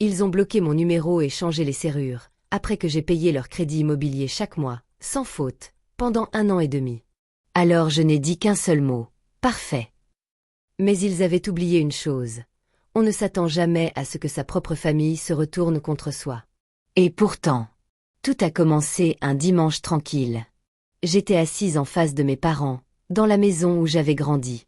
Ils ont bloqué mon numéro et changé les serrures, après que j'ai payé leur crédit immobilier chaque mois, sans faute, pendant 1 an et demi. Alors je n'ai dit qu'un seul mot. Parfait. Mais ils avaient oublié une chose. On ne s'attend jamais à ce que sa propre famille se retourne contre soi. Et pourtant, tout a commencé un dimanche tranquille. J'étais assise en face de mes parents, dans la maison où j'avais grandi.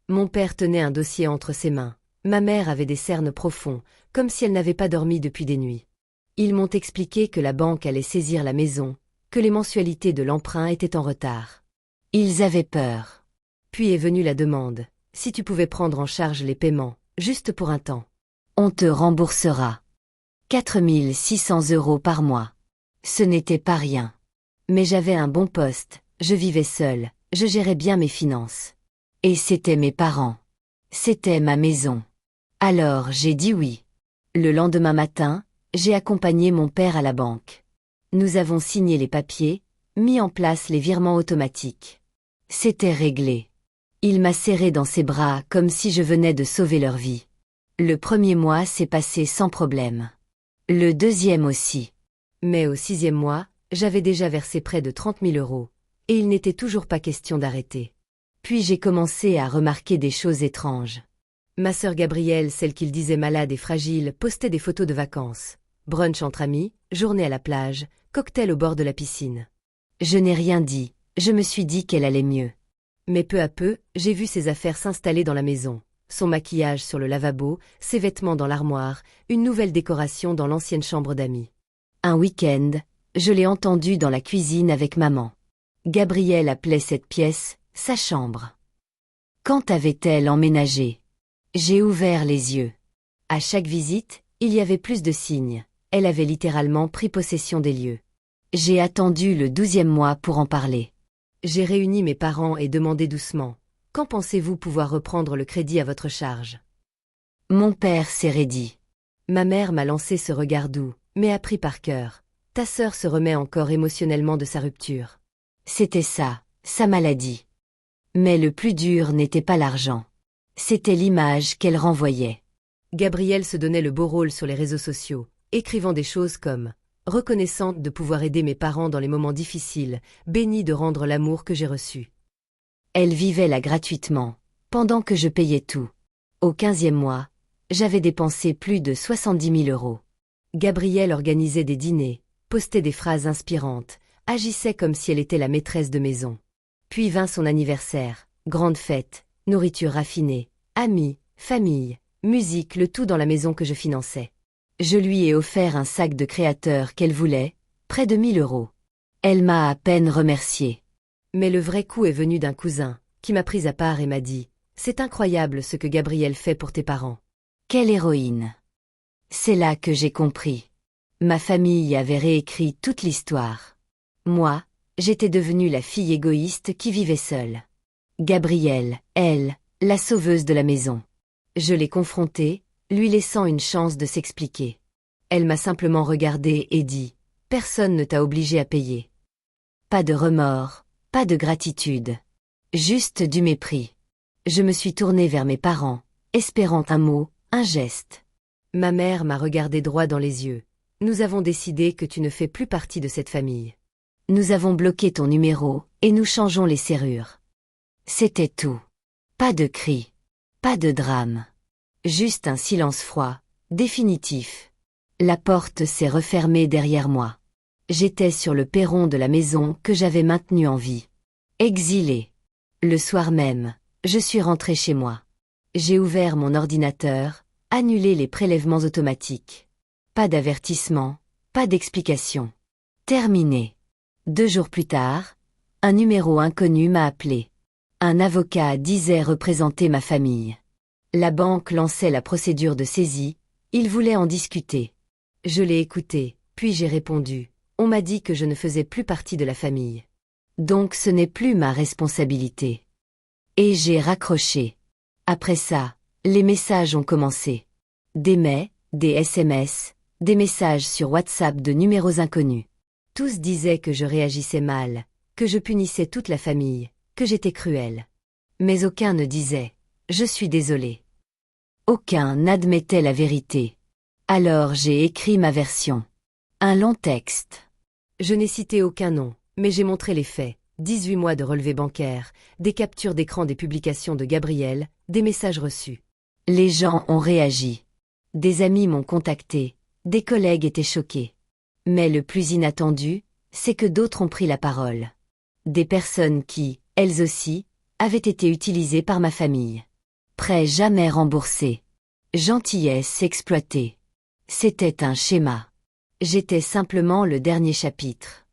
Mon père tenait un dossier entre ses mains. Ma mère avait des cernes profonds, comme si elle n'avait pas dormi depuis des nuits. Ils m'ont expliqué que la banque allait saisir la maison, que les mensualités de l'emprunt étaient en retard. Ils avaient peur. Puis est venue la demande, si tu pouvais prendre en charge les paiements, juste pour un temps. On te remboursera. 4 600 € par mois. Ce n'était pas rien. Mais j'avais un bon poste, je vivais seule, je gérais bien mes finances. Et c'était mes parents. C'était ma maison. Alors j'ai dit oui. Le lendemain matin, j'ai accompagné mon père à la banque. Nous avons signé les papiers, mis en place les virements automatiques. C'était réglé. Il m'a serré dans ses bras comme si je venais de sauver leur vie. Le premier mois s'est passé sans problème. Le deuxième aussi. Mais au 6e mois, j'avais déjà versé près de 30 000 €, et il n'était toujours pas question d'arrêter. Puis j'ai commencé à remarquer des choses étranges. Ma sœur Gabrielle, celle qu'il disait malade et fragile, postait des photos de vacances. Brunch entre amis, journée à la plage, cocktail au bord de la piscine. Je n'ai rien dit, je me suis dit qu'elle allait mieux. Mais peu à peu, j'ai vu ses affaires s'installer dans la maison. Son maquillage sur le lavabo, ses vêtements dans l'armoire, une nouvelle décoration dans l'ancienne chambre d'amis. Un week-end, je l'ai entendue dans la cuisine avec maman. Gabrielle appelait cette pièce sa chambre. Quand avait-elle emménagé? J'ai ouvert les yeux. À chaque visite, il y avait plus de signes. Elle avait littéralement pris possession des lieux. J'ai attendu le 12e mois pour en parler. J'ai réuni mes parents et demandé doucement. Quand pensez-vous pouvoir reprendre le crédit à votre charge? Mon père s'est raidi. Ma mère m'a lancé ce regard doux, mais appris par cœur. Ta sœur se remet encore émotionnellement de sa rupture. C'était ça, sa maladie. Mais le plus dur n'était pas l'argent. C'était l'image qu'elle renvoyait. Gabrielle se donnait le beau rôle sur les réseaux sociaux, écrivant des choses comme « reconnaissante de pouvoir aider mes parents dans les moments difficiles, bénie de rendre l'amour que j'ai reçu ». Elle vivait là gratuitement, pendant que je payais tout. Au 15e mois, j'avais dépensé plus de 70 000 €. Gabrielle organisait des dîners, postait des phrases inspirantes, agissait comme si elle était la maîtresse de maison. Puis vint son anniversaire, grande fête, nourriture raffinée, amis, famille, musique, le tout dans la maison que je finançais. Je lui ai offert un sac de créateur qu'elle voulait, près de 1 000 €. Elle m'a à peine remercié. Mais le vrai coup est venu d'un cousin, qui m'a prise à part et m'a dit « C'est incroyable ce que Gabrielle fait pour tes parents. » Quelle héroïne! C'est là que j'ai compris. Ma famille avait réécrit toute l'histoire. Moi, j'étais devenue la fille égoïste qui vivait seule. Gabrielle, elle, la sauveuse de la maison. Je l'ai confrontée, lui laissant une chance de s'expliquer. Elle m'a simplement regardée et dit « Personne ne t'a obligé à payer. » Pas de remords, pas de gratitude. Juste du mépris. Je me suis tournée vers mes parents, espérant un mot, un geste. Ma mère m'a regardé droit dans les yeux. « Nous avons décidé que tu ne fais plus partie de cette famille. Nous avons bloqué ton numéro et nous changeons les serrures. » C'était tout. Pas de cris, pas de drame. Juste un silence froid, définitif. La porte s'est refermée derrière moi. J'étais sur le perron de la maison que j'avais maintenue en vie. Exilée. Le soir même, je suis rentrée chez moi. J'ai ouvert mon ordinateur, annulé les prélèvements automatiques. Pas d'avertissement, pas d'explication. Terminé. 2 jours plus tard, un numéro inconnu m'a appelé. Un avocat disait représenter ma famille. La banque lançait la procédure de saisie, il voulait en discuter. Je l'ai écouté, puis j'ai répondu. On m'a dit que je ne faisais plus partie de la famille. Donc ce n'est plus ma responsabilité. Et j'ai raccroché. Après ça, les messages ont commencé. Des mails, des SMS, des messages sur WhatsApp de numéros inconnus. Tous disaient que je réagissais mal, que je punissais toute la famille, que j'étais cruelle. Mais aucun ne disait « Je suis désolé ». Aucun n'admettait la vérité. Alors j'ai écrit ma version. Un long texte. Je n'ai cité aucun nom, mais j'ai montré les faits. 18 mois de relevés bancaires, des captures d'écran des publications de Gabriel, des messages reçus. Les gens ont réagi. Des amis m'ont contacté, des collègues étaient choqués. Mais le plus inattendu, c'est que d'autres ont pris la parole. Des personnes qui, elles aussi, avaient été utilisées par ma famille. Prêts jamais remboursés. Gentillesse exploitée. C'était un schéma. J'étais simplement le dernier chapitre.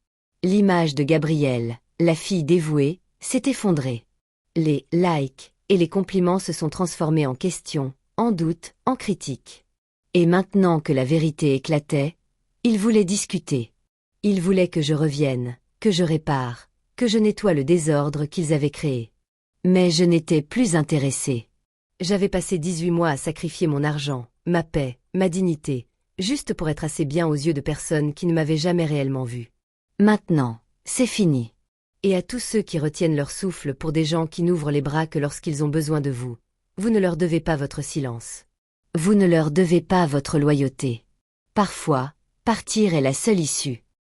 L'image de Gabrielle, la fille dévouée, s'est effondrée. Les likes et les compliments se sont transformés en questions, en doutes, en critiques. Et maintenant que la vérité éclatait, ils voulaient discuter. Ils voulaient que je revienne, que je répare, que je nettoie le désordre qu'ils avaient créé. Mais je n'étais plus intéressée. J'avais passé 18 mois à sacrifier mon argent, ma paix, ma dignité, juste pour être assez bien aux yeux de personnes qui ne m'avaient jamais réellement vue. Maintenant, c'est fini. Et à tous ceux qui retiennent leur souffle pour des gens qui n'ouvrent les bras que lorsqu'ils ont besoin de vous, vous ne leur devez pas votre silence. Vous ne leur devez pas votre loyauté. Parfois, partir est la seule issue.